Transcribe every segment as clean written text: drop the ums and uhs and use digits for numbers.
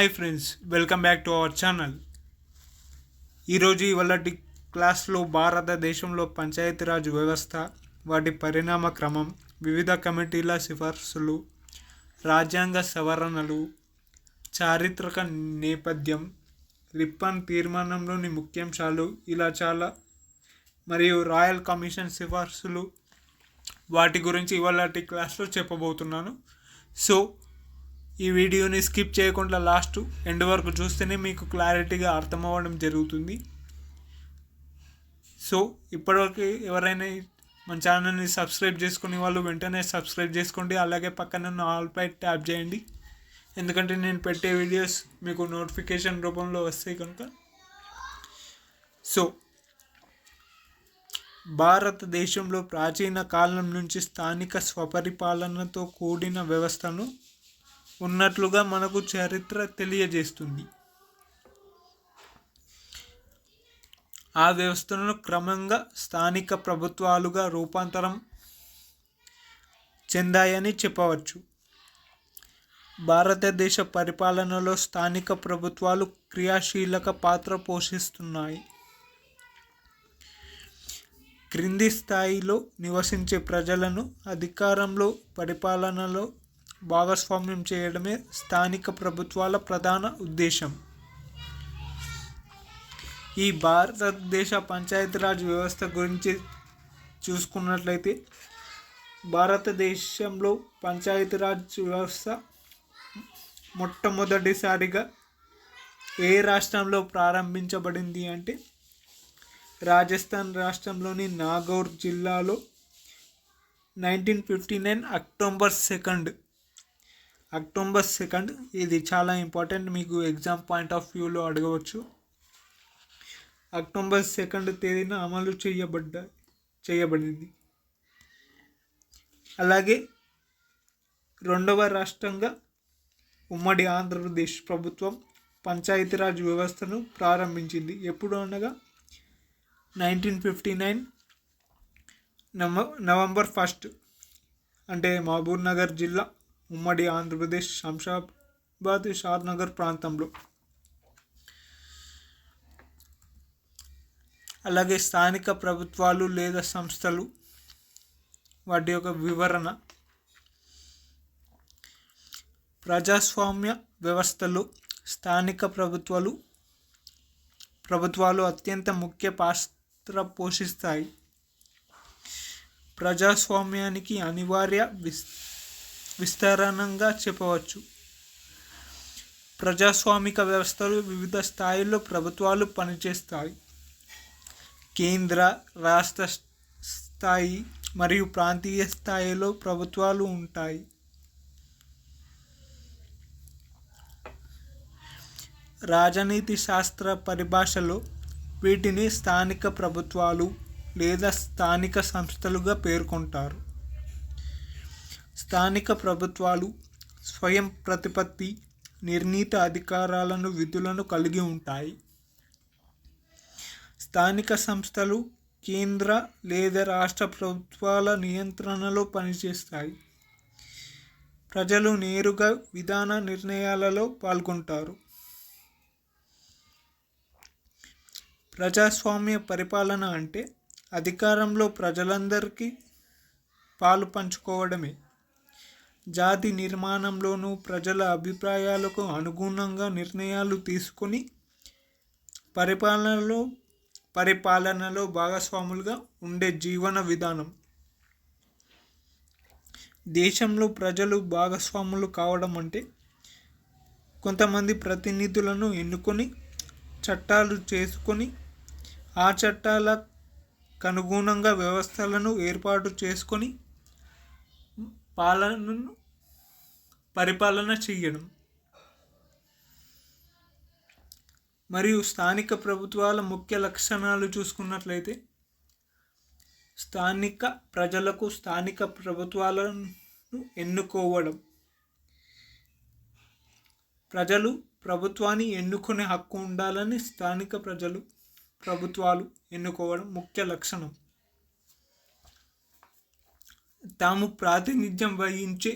Hi friends, welcome back to our channel. ఇవాళ క్లాస్లో భారతదేశంలో పంచాయతీరాజ్ వ్యవస్థ, వాటి పరిణామ క్రమం, వివిధ కమిటీల సిఫార్సులు, రాజ్యాంగ సవరణలు, చారిత్రక నేపథ్యం, రిప్పన్ తీర్మానంలోని ముఖ్యాంశాలు, ఇలా చాలా, మరియు రాయల్ కమిషన్ సిఫార్సులు, వాటి గురించి ఇవాళ క్లాస్లో చెప్పబోతున్నాను. సో ఈ వీడియోని స్కిప్ చేయకుండా లాస్ట్ ఎండ్ వరకు చూస్తేనే మీకు క్లారిటీగా అర్థం అవ్వడం జరుగుతుంది. సో ఇప్పటివరకు ఎవరైనా మన ఛానల్ని సబ్స్క్రైబ్ చేసుకునే వాళ్ళు వెంటనే సబ్స్క్రైబ్ చేసుకోండి. అలాగే పక్కన ఉన్న ఆల్ పై ట్యాప్ చేయండి, ఎందుకంటే నేను పెట్టే వీడియోస్ మీకు నోటిఫికేషన్ రూపంలో వస్తాయి కనుక. సో భారతదేశంలో ప్రాచీన కాలం నుంచి స్థానిక స్వపరిపాలనతో కూడిన వ్యవస్థను ఉన్నట్లుగా మనకు చరిత్ర తెలియజేస్తుంది. ఆ వ్యవస్థలను క్రమంగా స్థానిక ప్రభుత్వాలుగా రూపాంతరం చెందాయని చెప్పవచ్చు. భారతదేశ పరిపాలనలో స్థానిక ప్రభుత్వాలు క్రియాశీలక పాత్ర పోషిస్తున్నాయి. క్రింది స్థాయిలో నివసించే ప్రజలను అధికారంలో, పరిపాలనలో భాగస్వామ్యం చేయడమే స్థానిక ప్రభుత్వాల ప్రధాన ఉద్దేశం. ఈ భారతదేశ పంచాయతీరాజ్ వ్యవస్థ గురించి చూసుకున్నట్లయితే, భారతదేశంలో పంచాయతీరాజ్ వ్యవస్థ మొట్టమొదటిసారిగా ఏ రాష్ట్రంలో ప్రారంభించబడింది అంటే రాజస్థాన్ రాష్ట్రంలోని నాగౌర్ జిల్లాలో 1959 అక్టోబర్ 2. ఇది చాలా ఇంపార్టెంట్, మీకు ఎగ్జామ్ పాయింట్ ఆఫ్ వ్యూలో అడగవచ్చు. అక్టోబర్ 2 తేదీన అమలు చేయబడింది. అలాగే రెండవ రాష్ట్రంగా ఉమ్మడి ఆంధ్రప్రదేశ్ ప్రభుత్వం పంచాయతీరాజ్ వ్యవస్థను ప్రారంభించింది. ఎప్పుడు అనగా 1959 నవంబర్ 1, అంటే మహబూబ్ నగర్ జిల్లా, ఉమ్మడి ఆంధ్రప్రదేశ్, శంషాబాద్, షాద్నగర్ ప్రాంతంలో. అలాగే స్థానిక ప్రభుత్వాలు లేదా సంస్థలు, వాటి యొక్క వివరణ. ప్రజాస్వామ్య వ్యవస్థలో స్థానిక ప్రభుత్వాలు అత్యంత ముఖ్య పాత్ర పోషిస్తాయి. ప్రజాస్వామ్యానికి అనివార్య విస్తరణంగా చెప్పవచ్చు. ప్రజాస్వామిక వ్యవస్థలు వివిధ స్థాయిల్లో ప్రభుత్వాలు పనిచేస్తాయి. కేంద్ర, రాష్ట్ర స్థాయి మరియు ప్రాంతీయ స్థాయిలో ప్రభుత్వాలు ఉంటాయి. రాజనీతి శాస్త్ర పరిభాషలో వీటిని స్థానిక ప్రభుత్వాలు లేదా స్థానిక సంస్థలుగా పేర్కొంటారు. స్థానిక ప్రభుత్వాలు స్వయం ప్రతిపత్తి, నిర్ణీత అధికారాలను, విధులను కలిగి ఉంటాయి. స్థానిక సంస్థలు కేంద్ర లేదా రాష్ట్ర ప్రభుత్వాల నియంత్రణలో పనిచేస్తాయి. ప్రజలు నేరుగా విధాన నిర్ణయాలలో పాల్గొంటారు. ప్రజాస్వామ్య పరిపాలన అంటే అధికారంలో ప్రజలందరికీ పాలు పంచుకోవడమే. జాతి నిర్మాణంలోనూ ప్రజల అభిప్రాయాలకు అనుగుణంగా నిర్ణయాలు తీసుకొని పరిపాలనలో భాగస్వాములుగా ఉండే జీవన విధానం. దేశంలో ప్రజలు భాగస్వాములు కావడం అంటే కొంతమంది ప్రతినిధులను ఎన్నుకొని చట్టాలు చేసుకొని ఆ చట్టాలకు అనుగుణంగా వ్యవస్థలను ఏర్పాటు చేసుకొని పరిపాలన చేయడం. మరియు స్థానిక ప్రభుత్వాల ముఖ్య లక్షణాలు చూసుకున్నట్లయితే, ప్రజలకు స్థానిక ప్రభుత్వాలను ఎన్నుకోవడం. ప్రజలు ప్రభుత్వాన్ని ఎన్నుకునే హక్కు ఉండాలని స్థానిక ప్రభుత్వాలు ఎన్నుకోవడం ముఖ్య లక్షణం. తాము ప్రాతినిధ్యం వహించే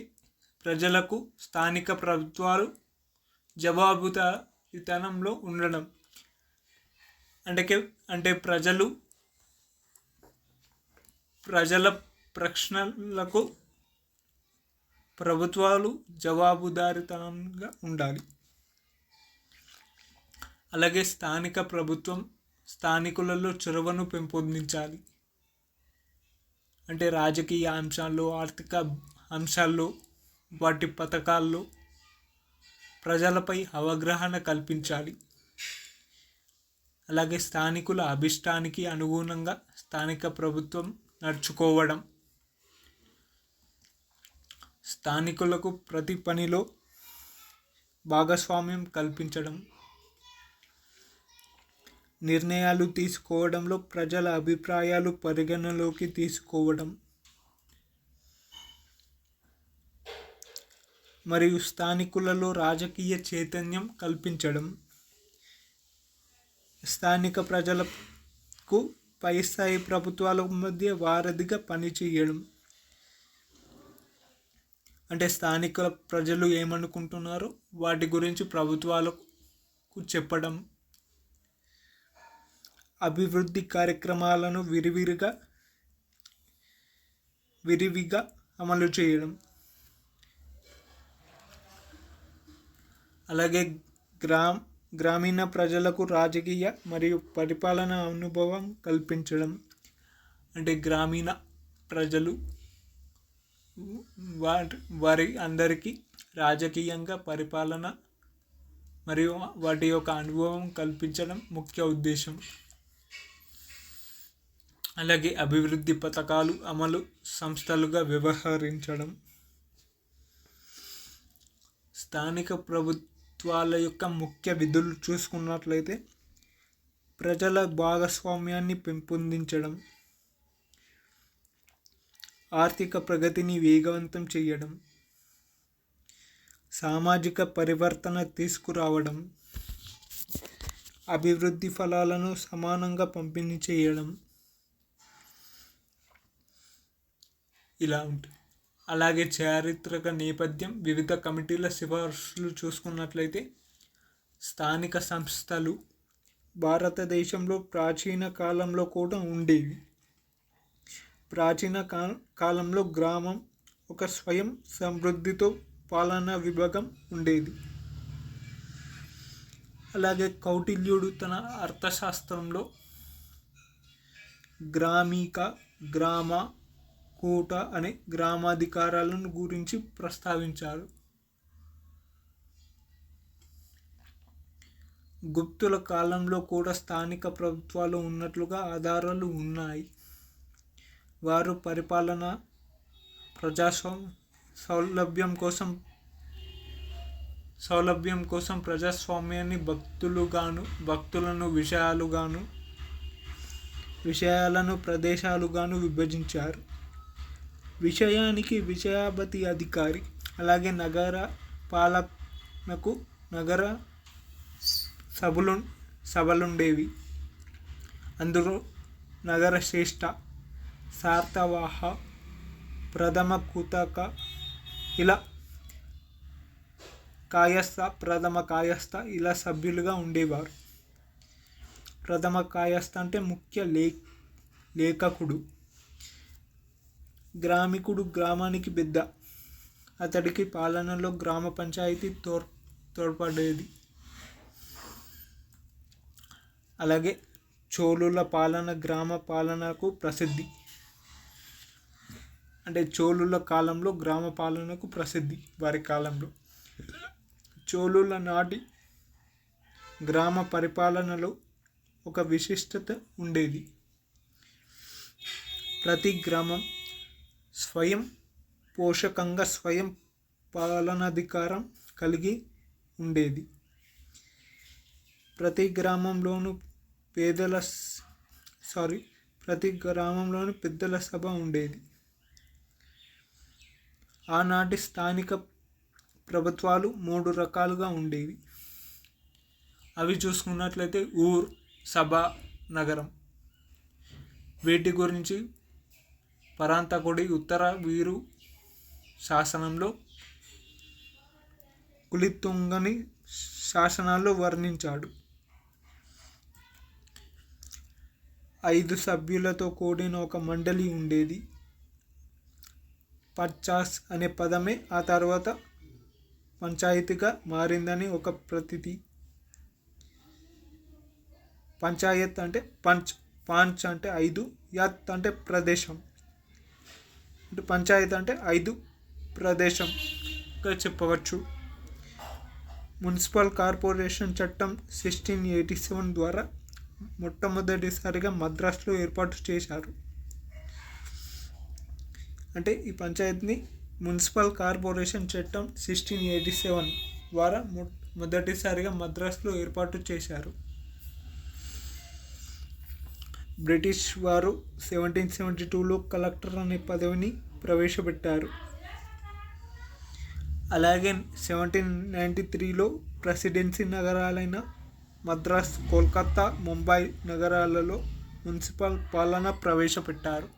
ప్రజలకు స్థానిక ప్రభుత్వాలు జవాబుదారీతనంలో ఉండడం. అంటే ప్రజల ప్రశ్నలకు ప్రభుత్వాలు జవాబుదారీతనంగా ఉండాలి. అలాగే స్థానిక ప్రభుత్వం స్థానికులలో చొరవను పెంపొందించాలి. అంటే రాజకీయ అంశాల్లో, ఆర్థిక అంశాల్లో, వాటి పథకాల్లో ప్రజలపై అవగాహన కల్పించాలి. అలాగే స్థానికుల అభిష్టానికి అనుగుణంగా స్థానిక ప్రభుత్వం నడుచుకోవడం, స్థానికులకు ప్రతి పనిలో భాగస్వామ్యం కల్పించడం, నిర్ణయాలు తీసుకోవడంలో ప్రజల అభిప్రాయాలు పరిగణలోకి తీసుకోవడం, మరియు స్థానికులలో రాజకీయ చైతన్యం కల్పించడం, స్థానిక ప్రజలకు పై స్థాయి ప్రభుత్వాల మధ్య వారధిగా పనిచేయడం. అంటే స్థానిక ప్రజలు ఏమనుకుంటున్నారో వాటి గురించి ప్రభుత్వాలకు చెప్పడం, అభివృద్ధి కార్యక్రమాలను విరివిగా అమలు చేయడం. అలాగే గ్రామీణ ప్రజలకు రాజకీయ మరియు పరిపాలన అనుభవం కల్పించడం. అంటే గ్రామీణ ప్రజలు వారి అందరికీ రాజకీయంగా పరిపాలన మరియు వాటి యొక్క అనుభవం కల్పించడం ముఖ్య ఉద్దేశం. అలాగే అభివృద్ధి పథకాలు అమలు సంస్థలుగా వ్యవహరించడం. స్థానిక ప్రభుత్వాల యొక్క ముఖ్య విధులు చూసుకున్నట్లయితే ప్రజల భాగస్వామ్యాన్ని పెంపొందించడం, ఆర్థిక ప్రగతిని వేగవంతం చేయడం, సామాజిక పరివర్తన తీసుకురావడం, అభివృద్ధి ఫలాలను సమానంగా పంపిణీ చేయడం ఇలా ఉంటుంది. అలాగే చారిత్రక నేపథ్యం, వివిధ కమిటీల సిఫార్సులు చూసుకున్నట్లయితే స్థానిక సంస్థలు భారతదేశంలో ప్రాచీన కాలంలో కూడా ఉండేవి. ప్రాచీన కాలంలో గ్రామం ఒక స్వయం సమృద్ధితో పాలనా విభాగం ఉండేది. అలాగే కౌటిల్యుడు తన అర్థశాస్త్రంలో గ్రామీక, గ్రామ, కూట అనే గ్రామాధికారాలను గురించి ప్రస్తావించారు. గుప్తుల కాలంలో కూడా స్థానిక ప్రభుత్వాలు ఉన్నట్లుగా ఆధారాలు ఉన్నాయి. వారు పరిపాలన, సౌలభ్యం కోసం ప్రజాస్వామ్యాన్ని భక్తులను విషయాలను ప్రదేశాలుగాను విభజించారు. విషయాపతి అధికారి. అలాగే నగర పాలనకు నగర సభలుండేవి. అందులో నగర శ్రేష్ఠ, సార్తవాహ, ప్రథమ కుతక, ఇలా కాయస్థ, ప్రథమ కాయస్థ ఇలా సభ్యులుగా ఉండేవారు. ప్రథమ కాయస్థ అంటే ముఖ్య లేఖకుడు. గ్రామికుడు గ్రామానికి పెద్ద. అతడికి పాలనలో గ్రామ పంచాయతీ తోడ్పడేది. అలాగే చోళుల పాలన గ్రామ పాలనకు ప్రసిద్ధి. అంటే చోళుల కాలంలో గ్రామ పాలనకు ప్రసిద్ధి. వారి కాలంలో చోళుల నాటి గ్రామ పరిపాలనలో ఒక విశిష్టత ఉండేది. ప్రతి గ్రామం స్వయం పోషకంగా స్వయం పాలనాధికారం కలిగి ఉండేది. ప్రతి గ్రామంలోనూ పెద్దల సభ ఉండేది. ఆనాటి స్థానిక ప్రభుత్వాలు 3 రకాలుగా ఉండేవి. అవి చూసుకున్నట్లయితే ఊర్, సభ, నగరం. వీటి గురించి పరాంతకుడి ఉత్తర వీరు శాసనంలో కులితుంగని శాసనాల్లో వర్ణించాడు. 5 సభ్యులతో కూడిన ఒక మండలి ఉండేది. 50 అనే పదమే ఆ తర్వాత పంచాయతీగా మారిందని ఒక ప్రతీతి. పంచాయత్ అంటే పాంచ్ అంటే 5, యత్ అంటే ప్రదేశం, అంటే పంచాయత్ అంటే 5 ప్రదేశంగా చెప్పవచ్చు. మున్సిపల్ కార్పొరేషన్ చట్టం 1687 ద్వారా మొట్టమొదటిసారిగా మద్రాసులో ఏర్పాటు చేశారు. అంటే ఈ పంచాయతీని మున్సిపల్ కార్పొరేషన్ చట్టం 1687 ద్వారా మొదటిసారిగా మద్రాసులో ఏర్పాటు చేశారు. బ్రిటిష్ వారు 1772లో కలెక్టర్ అనే పదవిని ప్రవేశపెట్టారు. అలాగే 1793లో ప్రెసిడెన్సీ నగరాలైన మద్రాస్, కోల్కతా, ముంబై నగరాలలో మున్సిపల్ పాలన ప్రవేశపెట్టారు.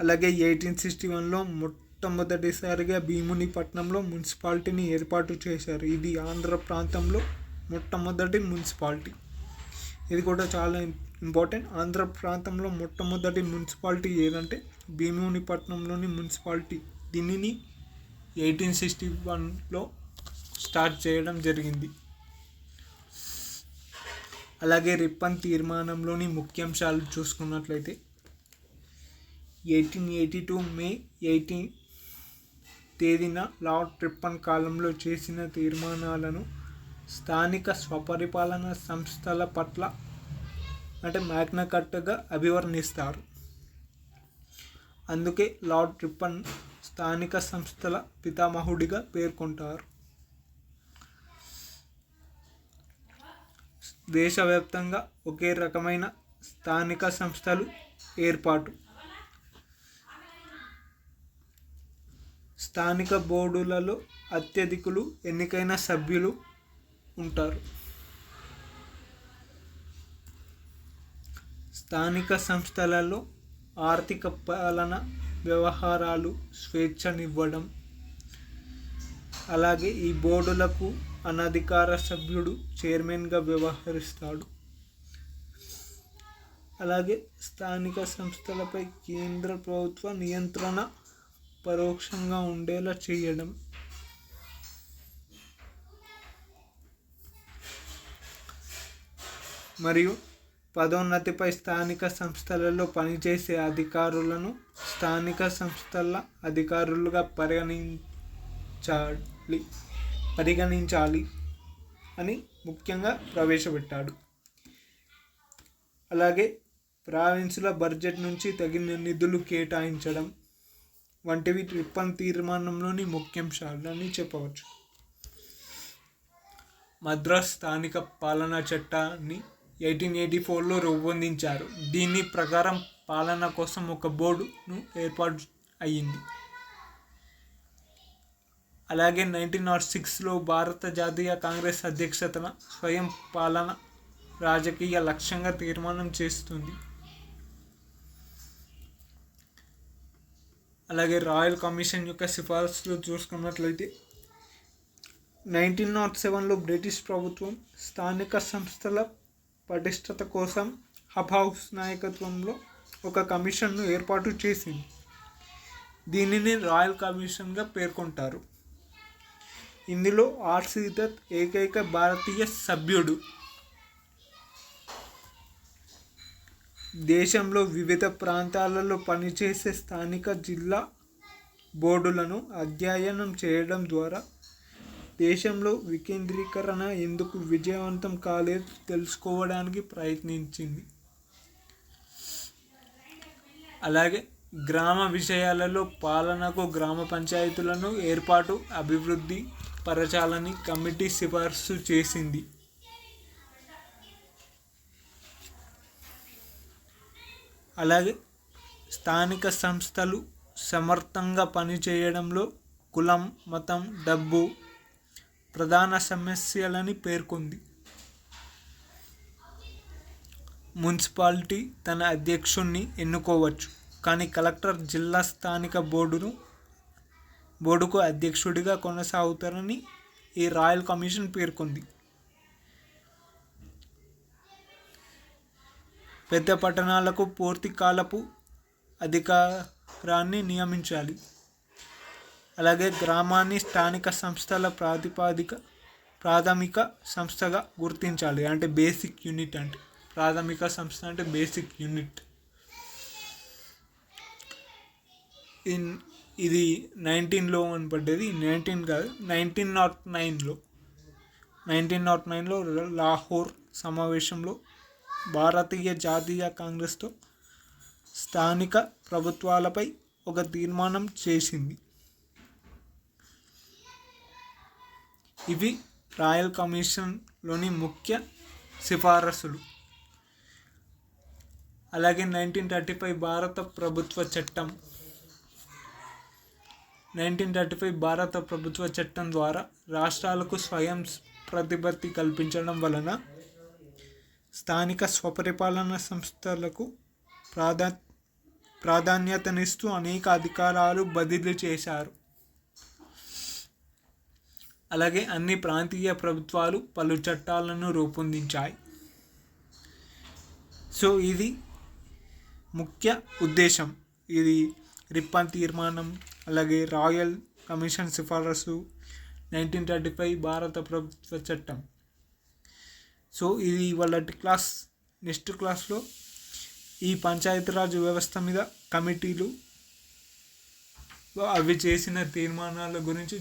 అలాగే 1861లో మొట్టమొదటిసారిగా భీమునిపట్నంలో మున్సిపాలిటీని ఏర్పాటు చేశారు. ఇది ఆంధ్ర ప్రాంతంలో మొట్టమొదటి మున్సిపాలిటీ. ఇది కూడా చాలా ఇంపార్టెంట్. ఆంధ్ర ప్రాంతంలో మొట్టమొదటి మున్సిపాలిటీ ఏదంటే భీమునిపట్నంలోని మున్సిపాలిటీ. దీనిని 1861లో స్టార్ట్ చేయడం జరిగింది. అలాగే రిప్పన్ తీర్మానంలోని ముఖ్యాంశాలు చూసుకున్నట్లయితే 1882 మే 18 తేదీన లార్డ్ రిప్పన్ కాలంలో చేసిన తీర్మానాలను స్థానిక స్వపరిపాలన సంస్థల పట్ల అంటే మ్యాగ్నా కార్టాగా అభివర్ణిస్తారు. అందుకే లార్డ్ రిప్పన్ స్థానిక సంస్థల పితామహుడిగా పేర్కొంటారు. దేశవ్యాప్తంగా ఒకే రకమైన స్థానిక సంస్థలు ఏర్పాటు. స్థానిక బోర్డులలో అత్యధికులు ఎన్నికైన సభ్యులు ఉంటారు. స్థానిక సంస్థలలో ఆర్థిక పాలన వ్యవహారాలు స్వేచ్ఛనివ్వడం. అలాగే ఈ బోర్డులకు అనధికార సభ్యుడు చైర్మన్గా వ్యవహరిస్తాడు. అలాగే స్థానిక సంస్థలపై కేంద్ర ప్రభుత్వ నియంత్రణ పరోక్షంగా ఉండేలా చేయడం. మరియు పదోన్నతిపై స్థానిక సంస్థలలో పనిచేసే అధికారులను స్థానిక సంస్థల అధికారులుగా పరిగణించాలి అని ముఖ్యంగా ప్రవేశపెట్టాడు. అలాగే ప్రావిన్సుల బడ్జెట్ నుంచి తగిన నిధులు కేటాయించడం వంటివి రిప్పన్ తీర్మానంలోని ముఖ్యాంశాలు అని చెప్పవచ్చు. మద్రాస్ స్థానిక పాలనా చట్టాన్ని 1884లో రూపొందించారు. దీని ప్రకారం పాలన కోసం ఒక బోర్డును ఏర్పాటు అయ్యింది. అలాగే 1906లో భారత జాతీయ కాంగ్రెస్ అధ్యక్షతన స్వయం పాలన రాజకీయ లక్ష్యంగా తీర్మానం చేస్తుంది. అలాగే రాయల్ కమిషన్ యొక్క సిఫార్సులు చూసుకున్నట్లయితే 1907లో బ్రిటిష్ ప్రభుత్వం స్థానిక సంస్థల పటిష్టత కోసం హబ్ హౌస్ నాయకత్వంలో ఒక కమిషన్ను ఏర్పాటు చేసింది. దీనిని రాయల్ కమిషన్గా పేర్కొంటారు. ఇందులో ఆర్సి దత్ ఏకైక భారతీయ సభ్యుడు. దేశంలో వివిధ ప్రాంతాలలో పనిచేసే స్థానిక జిల్లా బోర్డులను అధ్యయనం చేయడం ద్వారా దేశంలో వికేంద్రీకరణ ఎందుకు విజయవంతం కాలేదు తెలుసుకోవడానికి ప్రయత్నించింది. అలాగే గ్రామ విషయాలలో పాలనకు గ్రామ పంచాయతీలను ఏర్పాటు అభివృద్ధి పరచాలని కమిటీ సిఫార్సు చేసింది. అలాగే స్థానిక సంస్థలు సమర్థంగా పనిచేయడంలో కులం, మతం, డబ్బు ప్రధాన సమస్యలని పేర్కొంది. మున్సిపాలిటీ తన అధ్యక్షుణ్ణి ఎన్నుకోవచ్చు, కానీ కలెక్టర్ జిల్లా స్థానిక బోర్డును బోర్డుకు అధ్యక్షుడిగా కొనసాగుతారని ఈ రాయల్ కమిషన్ పేర్కొంది. పెద్ద పట్టణాలకు పూర్తి కాలపు అధికారాన్ని నియమించాలి. అలాగే గ్రామాన్ని స్థానిక సంస్థల ప్రాథమిక సంస్థగా గుర్తించాలి. అంటే బేసిక్ యూనిట్, అంటే ప్రాథమిక సంస్థ అంటే బేసిక్ యూనిట్. ఇది 19లో అని పడ్డది, 1909లో లాహోర్ సమావేశంలో భారతీయ జాతీయ కాంగ్రెస్తో స్థానిక ప్రభుత్వాలపై ఒక తీర్మానం చేసింది. ఇవి రాయల్ కమిషన్లోని ముఖ్య సిఫారసులు. అలాగే 1935 భారత ప్రభుత్వ చట్టం. 1935 భారత ప్రభుత్వ చట్టం ద్వారా రాష్ట్రాలకు స్వయం ప్రతిపత్తి కల్పించడం వలన స్థానిక స్వపరిపాలన సంస్థలకు ప్రాధాన్యతనిస్తూ అనేక అధికారాలు బదిలీ చేశారు. అలాగే అన్ని ప్రాంతీయ ప్రభుత్వాలు పలు చట్టాలను రూపొందించాయి. సో ఇది ముఖ్య ఉద్దేశం. ఇది రిప్పన్ తీర్మానం, అలాగే రాయల్ కమిషన్ సిఫారసు, 1935 భారత ప్రభుత్వ చట్టం. సో ఇది ఇవాళ క్లాస్. నెక్స్ట్ క్లాస్లో ఈ పంచాయతీరాజ్ వ్యవస్థ మీద కమిటీలు అవి చేసిన తీర్మానాల గురించి